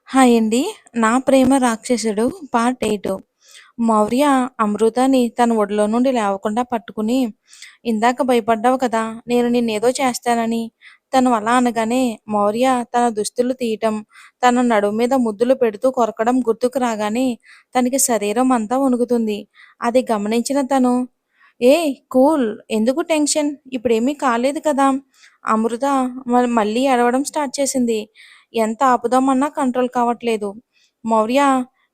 Hi అండి. 'నా ప్రేమ రాక్షసుడు' పార్ట్ 8. మౌర్య అమృతని తన ఒడిలో నుండి లేవకుండా పట్టుకుని, ఇందాక భయపడ్డావు కదా! నేను నిన్నేదో చేస్తానని. తను అలా అనగానే మౌర్య తన దుస్తులు తీయటం, తన నడుము మీద ముద్దులు పెడుతూ కొరకడం గుర్తుకు రాగానే తనకి శరీరం అంతా వణుకుతుంది. అది గమనించిన తను, ఏయ్! కూల్. ఎందుకు టెన్షన్? ఇప్పుడేమీ కాలేదు కదా! అమృత మళ్ళీ ఏడవడం స్టార్ట్ చేసింది. ఎంత ఆపుదామన్నా కంట్రోల్ కావట్లేదు. మౌర్య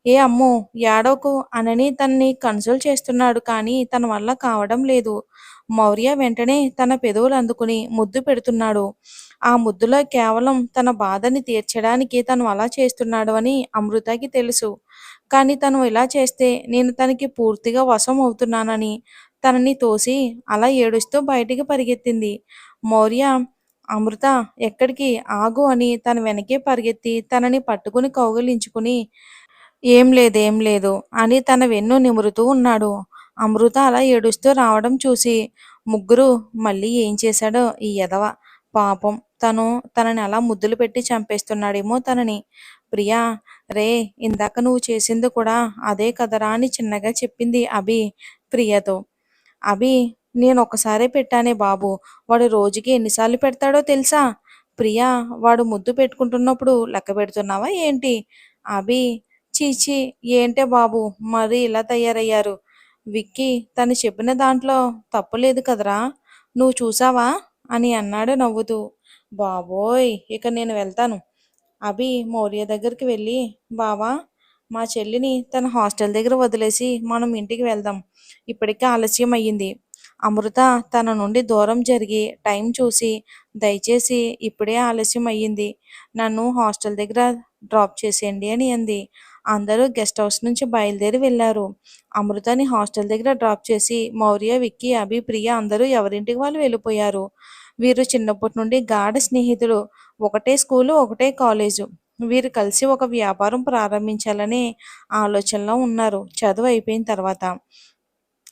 ఏ అమ్మో! ఏడవకు అనని తనని కన్సోల్ చేస్తున్నాడు కానీ తన వల్ల కావడం లేదు. మౌర్య వెంటనే తన పెదవులు అందుకుని ముద్దు పెడుతున్నాడు. ఆ ముద్దులో కేవలం తన బాధని తీర్చడానికి తను అలా చేస్తున్నాడు అని అమృతకి తెలుసు. కానీ తను ఇలా చేస్తే నేను తనకి పూర్తిగా వశం అవుతున్నానని తనని తోసి అలా ఏడుస్తూ బయటికి పరిగెత్తింది. మౌర్య అమృత ఎక్కడికి ఆగు అని తన వెనకే పరిగెత్తి తనని పట్టుకుని కౌగిలించుకుని ఏం లేదు అని తన వెన్ను నిమురుతూ ఉన్నాడు. అమృత అలా ఏడుస్తూ రావడం చూసి ముగ్గురు మళ్ళీ ఏం చేశాడో ఈ ఎదవ పాపం తనని అలా ముద్దులు పెట్టి చంపేస్తున్నాడేమో తనని. ప్రియా రే ఇందాక నువ్వు చేసింది కూడా అదే కదరా అని చిన్నగా చెప్పింది అభి ప్రియతో. అభి నేనొక్కసారే పెట్టానే బాబు. వాడు రోజుకి ఎన్నిసార్లు పెడతాడో తెలుసా? ప్రియా వాడు ముద్దు పెట్టుకుంటున్నప్పుడు లెక్క పెడుతున్నావా ఏంటి? అభి ఛీ! ఛీ! ఏంటే బాబు మరీ ఇలా తయారయ్యారు. విక్కీ తను చెప్పిన దాంట్లో తప్పు లేదు కదరా! నువ్వు చూసావా? అని అన్నాడు నవ్వుతూ. బాబోయ్! ఇక నేను వెళ్తాను. అభి మౌర్య దగ్గరికి వెళ్ళి, బావా మా చెల్లిని తన హాస్టల్ దగ్గర వదిలేసి మనం ఇంటికి వెళ్దాం. ఇప్పటికే ఆలస్యం అయ్యింది. అమృత తన నుండి దూరం జరిగి టైం చూసి, దయచేసి ఇప్పుడే ఆలస్యం అయ్యింది. నన్ను హాస్టల్ దగ్గర డ్రాప్ చేసేయండి అని అంది. అందరూ గెస్ట్ హౌస్ నుంచి బయలుదేరి వెళ్ళారు. అమృతని హాస్టల్ దగ్గర డ్రాప్ చేసి మౌర్య, విక్కీ, అభి, ప్రియ అందరూ ఎవరింటికి వాళ్ళు వెళ్ళిపోయారు. వీరు చిన్నప్పటి నుండి గాఢ స్నేహితులు. ఒకటే స్కూలు, ఒకటే కాలేజు. వీరు కలిసి ఒక వ్యాపారం ప్రారంభించాలనే ఆలోచనలో ఉన్నారు చదువు అయిపోయిన తర్వాత.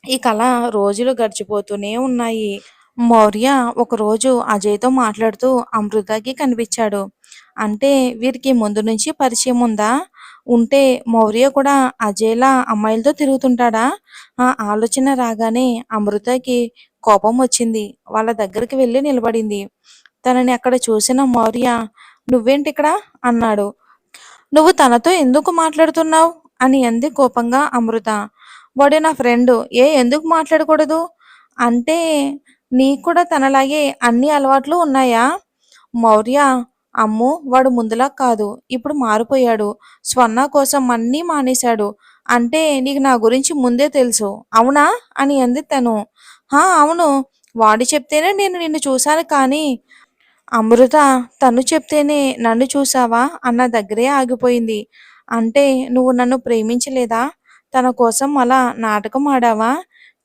ఇక అలా రోజులు గడిచిపోతూనే ఉన్నాయి. మౌర్య ఒకరోజు అజయ్‌తో మాట్లాడుతూ అమృతకి కనిపించాడు. అంటే వీరికి ముందు నుంచి పరిచయం ఉందా? ఉంటే మౌర్య కూడా అజయ్‌లా అమ్మాయిలతో తిరుగుతుంటాడా? ఆ ఆలోచన రాగానే అమృతకి కోపం వచ్చింది. వాళ్ళ దగ్గరికి వెళ్ళి నిలబడింది. తనని అక్కడ చూసిన మౌర్య "నువ్వేంటిక్కడ?" అన్నాడు. "నువ్వు తనతో ఎందుకు మాట్లాడుతున్నావు?" అని అంది కోపంగా అమృత. "వాడు నా ఫ్రెండు. ఎందుకు మాట్లాడకూడదు?" "అంటే నీకు కూడా తనలాగే అన్ని అలవాట్లు ఉన్నాయా?" మౌర్య "అమ్మో! వాడు ముందులా కాదు. ఇప్పుడు మారిపోయాడు. స్వర్ణ కోసం అన్నీ మానేశాడు. అంటే నీకు నా గురించి ముందే తెలుసు. అవునా?" అని అంది తను. "హా! అవును. వాడు చెప్తేనే నేను నిన్ను చూశాను కానీ" అమృత తను చెప్తేనే నన్ను చూసావా అన్న దగ్గరే ఆగిపోయింది. "అంటే నువ్వు నన్ను ప్రేమించలేదా? తన కోసం అలా నాటకం ఆడావా?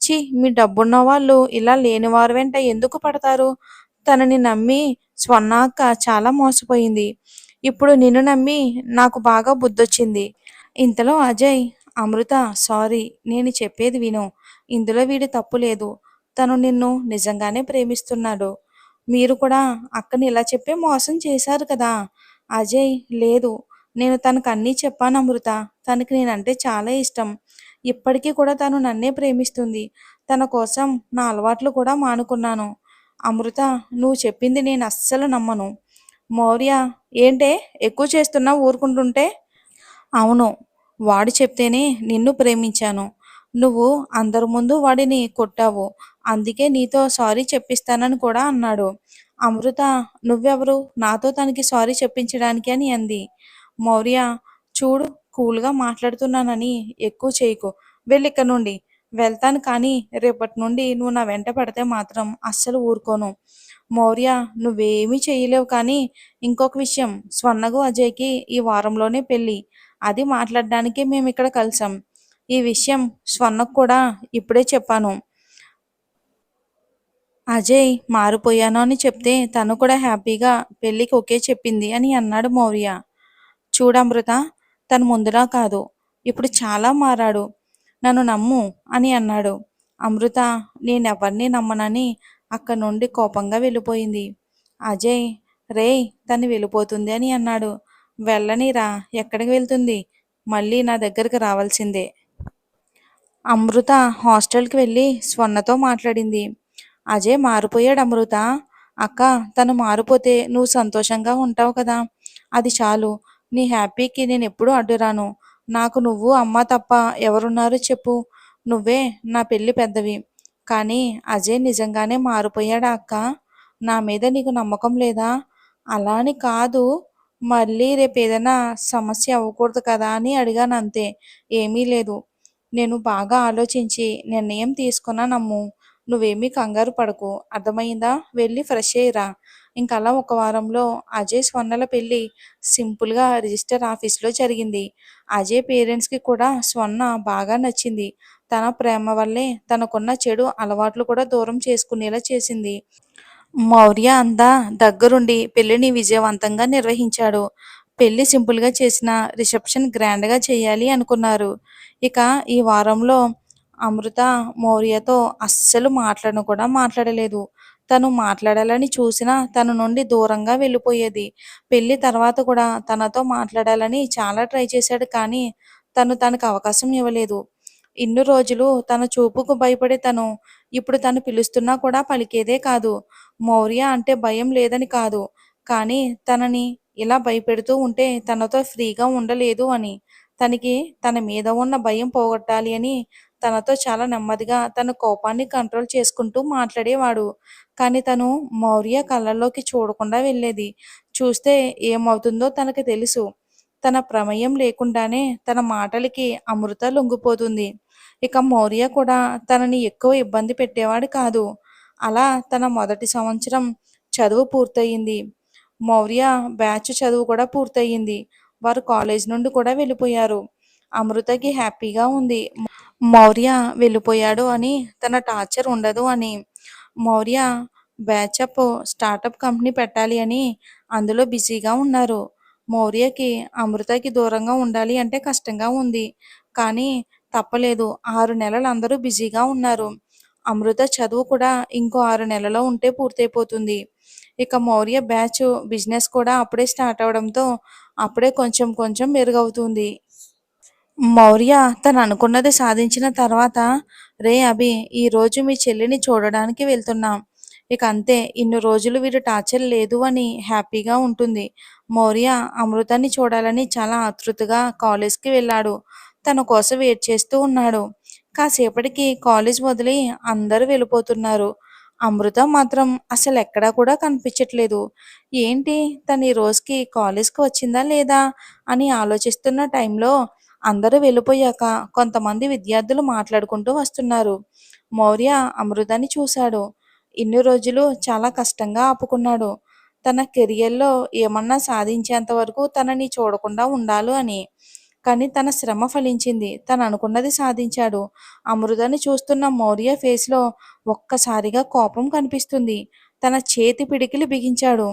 ఛీ! మీ డబ్బున్న వాళ్ళు ఇలా లేనివారి వెంట ఎందుకు పడతారు? తనని నమ్మి స్వర్ణ అక్క చాలా మోసపోయింది. ఇప్పుడు నిన్ను నమ్మి నాకు బాగా బుద్ధొచ్చింది." ఇంతలో అజయ్, "అమృత సారీ. నేను చెప్పేది విను. ఇందులో వీడి తప్పు లేదు. తను నిన్ను నిజంగానే ప్రేమిస్తున్నాడు. మీరు కూడా అక్కని ఇలా చెప్పి మోసం చేశారు కదా!" అజయ్, "లేదు. నేను తనకు అన్నీ చెప్పాను అమృత. తనకి నేనంటే చాలా ఇష్టం. ఇప్పటికీ కూడా తను నన్నే ప్రేమిస్తుంది. తన కోసం నా అలవాట్లు కూడా మానుకున్నాను." "అమృత నువ్వు చెప్పింది నేను అస్సలు నమ్మను." మౌర్య, "ఏంటే ఎక్కువ చేస్తున్నావు ఊరుకుంటుంటే?" "అవును. వాడు చెప్తేనే నిన్ను ప్రేమించాను. నువ్వు అందరి ముందు వాడిని కొట్టావు. అందుకే నీతో సారీ చెప్పిస్తానని కూడా అన్నాడు." అమృత, "నువ్వెవరు నాతో తనకి సారీ చెప్పించడానికి" అని అంది. మౌర్య, "చూడు కూల్‌గా మాట్లాడుతున్నానని ఎక్కువ చేయకు. వెళ్ళిక్కడి నుండి." "వెళ్తాను కానీ రేపటి నుండి నువ్వు నా వెంట పడితే మాత్రం అస్సలు ఊరుకోను." మౌర్య, "నువ్వేమీ చేయలేవు కానీ ఇంకొక విషయం స్వర్ణకు అజయ్‌కి ఈ వారంలోనే పెళ్లి. అది మాట్లాడడానికే మేమిక్కడ కలిసాం. ఈ విషయం స్వర్ణకు కూడా ఇప్పుడే చెప్పాను. అజయ్ మారిపోయాను అని చెప్తే తను కూడా హ్యాపీగా పెళ్ళికి ఓకే చెప్పింది" అని అన్నాడు మౌర్య. "చూడమృత తను ముందులా కాదు. ఇప్పుడు చాలా మారాడు. నన్ను నమ్ము" అని అన్నాడు. అమృత నేనెవరిని నమ్మనని అక్కడి నుండి కోపంగా వెళ్ళిపోయింది. అజయ్, "రేయ్ తను వెళ్ళిపోతుంది" అని అన్నాడు. వెళ్ళనీరా, ఎక్కడికి వెళ్తుంది? మళ్ళీ నా దగ్గరికి రావాల్సిందే. అమృత హాస్టల్కి వెళ్ళి స్వర్ణతో మాట్లాడింది. అజయ్ మారిపోయాడు అమృత. అక్క, తను మారిపోతే నువ్వు సంతోషంగా ఉంటావు కదా, అది చాలు. నీ హ్యాపీకి నేను ఎప్పుడూ అడ్డురాను. నాకు నువ్వు అమ్మ తప్ప ఎవరున్నారు చెప్పు. నువ్వే నా పెళ్లి పెద్దవి. కానీ అజయ్ నిజంగానే మారిపోయాడా అక్క? నా మీద నీకు నమ్మకం లేదా? అలా అని కాదు, మళ్ళీ రేపు ఏదైనా సమస్య అవ్వకూడదు కదా అని అడిగాను అంతే. ఏమీ లేదు. నేను బాగా ఆలోచించి నిర్ణయం తీసుకున్నా నమ్ము. నువ్వేమీ కంగారు పడకు, అర్థమైందా? వెళ్ళి ఫ్రెష్ అయ్యిరా. ఇంకలా ఒక వారంలో అజయ్ స్వర్ణల పెళ్ళి సింపుల్గా రిజిస్టర్ ఆఫీస్లో జరిగింది. అజయ్ పేరెంట్స్కి కూడా స్వర్ణ బాగా నచ్చింది. తన ప్రేమ వల్లే తనకున్న చెడు అలవాట్లు కూడా దూరం చేసుకునేలా చేసింది. మౌర్య అంతా దగ్గరుండి పెళ్లిని విజయవంతంగా నిర్వహించాడు. పెళ్లి సింపుల్గా చేసిన రిసెప్షన్ గ్రాండ్గా చేయాలి అనుకున్నారు. ఇక ఈ వారంలో అమృత మౌర్యతో అస్సలు మాటలను కూడా మాట్లాడలేదు. తను మాట్లాడాలని చూసినా తన నుండి దూరంగా వెళ్ళిపోయేది. పెళ్లి తర్వాత కూడా తనతో మాట్లాడాలని చాలా ట్రై చేశాడు, కానీ తనకు అవకాశం ఇవ్వలేదు. ఇన్ని రోజులు తన చూపుకు భయపడే తను ఇప్పుడు తను పిలుస్తున్నా కూడా పలికేదే కాదు. మౌర్య అంటే భయం లేదని కాదు, కానీ తనని ఇలా భయపెడుతూ ఉంటే తనతో ఫ్రీగా ఉండలేదు అని. తనకి తన మీద ఉన్న భయం పోగొట్టాలి అని తనతో చాలా నెమ్మదిగా తన కోపాన్ని కంట్రోల్ చేసుకుంటూ మాట్లాడేవాడు. కానీ తను మౌర్య కళ్ళల్లోకి చూడకుండా వెళ్ళేది. చూస్తే ఏమవుతుందో తనకి తెలుసు. తన ప్రమేయం లేకుండానే తన మాటలకి అమృత లొంగిపోతుంది. ఇక మౌర్య కూడా తనని ఎక్కువ ఇబ్బంది పెట్టేవాడు కాదు. అలా తన మొదటి సంవత్సరం చదువు పూర్తయింది. మౌర్య బ్యాచ్ చదువు కూడా పూర్తయింది. వారు కాలేజ్ నుండి కూడా వెళ్ళిపోయారు. అమృతకి హ్యాపీగా ఉంది. మౌర్య వెళ్ళిపోయాడు అని తన టార్చర్ ఉండదు అని. మౌర్య బ్యాచప్ స్టార్టప్ కంపెనీ పెట్టాలి అని అందులో బిజీగా ఉన్నారు. మౌర్యకి అమృతకి దూరంగా ఉండాలి అంటే కష్టంగా ఉంది. కానీ తప్పలేదు. 6 నెలలు అందరూ బిజీగా ఉన్నారు. అమృత చదువు కూడా ఇంకో 6 నెలలో ఉంటే పూర్తయిపోతుంది. ఇక మౌర్య బ్యాచ్ బిజినెస్ కూడా అప్పుడే స్టార్ట్ అవడంతో అప్పుడే కొంచెం కొంచెం మెరుగవుతుంది. మౌర్య తను అనుకున్నది సాధించిన తర్వాత, రే అభి, ఈరోజు మీ చెల్లిని చూడడానికి వెళ్తున్నాం. ఇక అంతే, ఇన్ని రోజులు వీరు టార్చర్ లేదు అని హ్యాపీగా ఉంటుంది. మౌర్య అమృతాన్ని చూడాలని చాలా ఆతృతగా కాలేజ్కి వెళ్ళాడు. తన కోసం వెయిట్ చేస్తూ ఉన్నాడు. కాసేపటికి కాలేజ్ వదిలి అందరూ వెళ్ళిపోతున్నారు. అమృత మాత్రం అసలు ఎక్కడా కూడా కనిపించట్లేదు. ఏంటి, తను ఈ రోజుకి కాలేజ్కి వచ్చిందా లేదా అని ఆలోచిస్తున్న టైంలో అందరూ వెళ్ళిపోయాక కొంతమంది విద్యార్థులు మాట్లాడుకుంటూ వస్తున్నారు. మౌర్య అమృతాన్ని చూశాడు. ఇన్ని రోజులు చాలా కష్టంగా ఆపుకున్నాడు. తన కెరియర్లో ఏమన్నా సాధించేంత వరకు తనని చూడకుండా ఉండాలి అని. కానీ తన శ్రమ ఫలించింది. తను అనుకున్నది సాధించాడు. అమృతాన్ని చూస్తున్న మౌర్య ఫేస్లో ఒక్కసారిగా కోపం కనిపిస్తుంది. తన చేతి పిడికిలి బిగించాడు.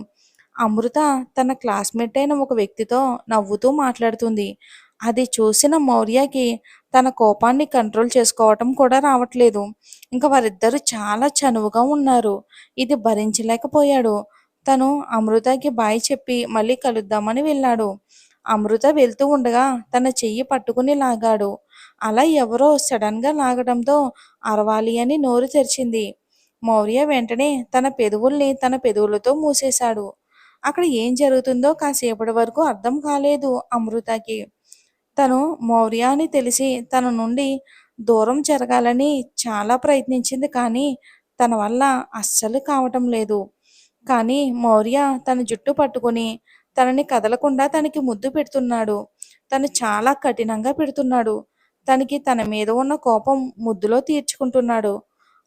అమృత తన క్లాస్మేట్ అయిన ఒక వ్యక్తితో నవ్వుతూ మాట్లాడుతుంది. అది చూసిన మౌర్యకి తన కోపాన్ని కంట్రోల్ చేసుకోవటం కూడా రావట్లేదు. ఇంకా వారిద్దరూ చాలా చనువుగా ఉన్నారు. ఇది భరించలేకపోయాడు. తను అమృతకి బాయ్ చెప్పి మళ్ళీ కలుద్దామని వెళ్ళాడు. అమృత వెళ్తూ ఉండగా తన చెయ్యి పట్టుకుని లాగాడు. అలా ఎవరో సడన్గా లాగడంతో అరవాలి అని నోరు తెరిచింది. మౌర్య వెంటనే తన పెదవుల్ని తన పెదవులతో మూసేశాడు. అక్కడ ఏం జరుగుతుందో కాసేపటి వరకు అర్థం కాలేదు అమృతకి. తను మౌర్య అని తెలిసి తన నుండి దూరం జరగాలని చాలా ప్రయత్నించింది, కానీ తన వల్ల అస్సలు కావటం లేదు. కానీ మౌర్య తన జుట్టు పట్టుకుని తనని కదలకుండా తనకి ముద్దు పెడుతున్నాడు. తను చాలా కఠినంగా పెడుతున్నాడు. తనకి తన మీద ఉన్న కోపం ముద్దులో తీర్చుకుంటున్నాడు.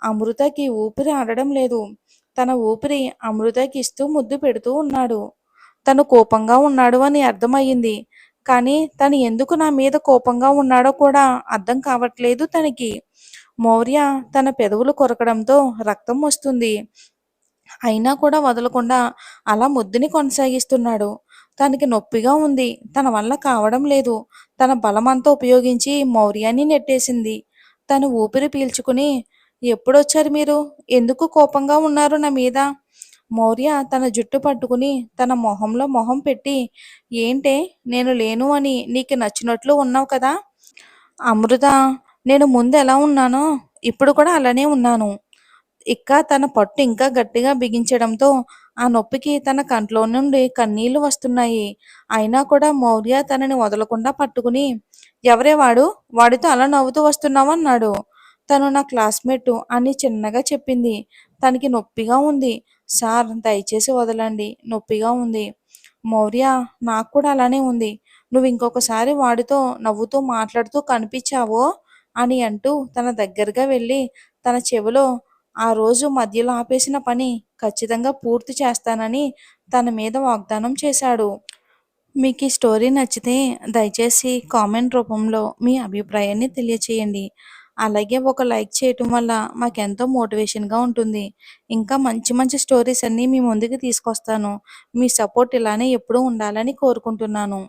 అమృతకి ఊపిరి ఆడడం లేదు. తన ఊపిరి అమృతకి ఇస్తూ ముద్దు పెడుతూ ఉన్నాడు. తను కోపంగా ఉన్నాడు అని అర్థమయ్యింది. కానీ తను ఎందుకు నా మీద కోపంగా ఉన్నాడో కూడా అర్థం కావట్లేదు తనకి. మౌర్య తన పెదవులు కొరకడంతో రక్తం వస్తుంది. అయినా కూడా వదలకుండా అలా ముద్దుని కొనసాగిస్తున్నాడు. తనకి నొప్పిగా ఉంది. తన వల్ల కావడం లేదు. తన బలమంతా ఉపయోగించి మౌర్యాన్ని నెట్టేసింది. తను ఊపిరి పీల్చుకుని, ఎప్పుడొచ్చారు మీరు? ఎందుకు కోపంగా ఉన్నారు నా మీద? మౌర్య తన జుట్టు పట్టుకుని తన మొహంలో మొహం పెట్టి, ఏంటే నేను లేను అని నీకు నచ్చినట్లు ఉన్నావు కదా? అమృత, నేను ముందు ఎలా ఉన్నానో ఇప్పుడు కూడా అలానే ఉన్నాను. తన పట్టు ఇంకా గట్టిగా బిగించడంతో ఆ నొప్పికి తన కంట్లో నుండి కన్నీళ్లు వస్తున్నాయి. అయినా కూడా మౌర్య తనని వదలకుండా పట్టుకుని, ఎవరే వాడు? వాడితో అలా నవ్వుతూ వస్తున్నావన్నాడు. తను నా క్లాస్మేట్ అని చిన్నగా చెప్పింది. తనకి నొప్పిగా ఉంది. సార్ దయచేసి వదలండి, నొప్పిగా ఉంది. మౌర్య, నాకు కూడా అలానే ఉంది. నువ్వు ఇంకొకసారి వాడితో నవ్వుతూ మాట్లాడుతూ కనిపించావో అని అంటూ తన దగ్గరగా వెళ్ళి తన చెవిలో, ఆ రోజు మధ్యలో ఆపేసిన పని ఖచ్చితంగా పూర్తి చేస్తానని తన మీద వాగ్దానం చేశాడు. మీకు ఈ స్టోరీ నచ్చితే దయచేసి కామెంట్ రూపంలో మీ అభిప్రాయాన్ని తెలియచేయండి. అలాగే ఒక లైక్ చేయటం వల్ల మాకెంతో మోటివేషన్గా ఉంటుంది. ఇంకా మంచి మంచి స్టోరీస్ అన్నీ మీ ముందుకు తీసుకొస్తాను. మీ సపోర్ట్ ఇలానే ఎప్పుడూ ఉండాలని కోరుకుంటున్నాను.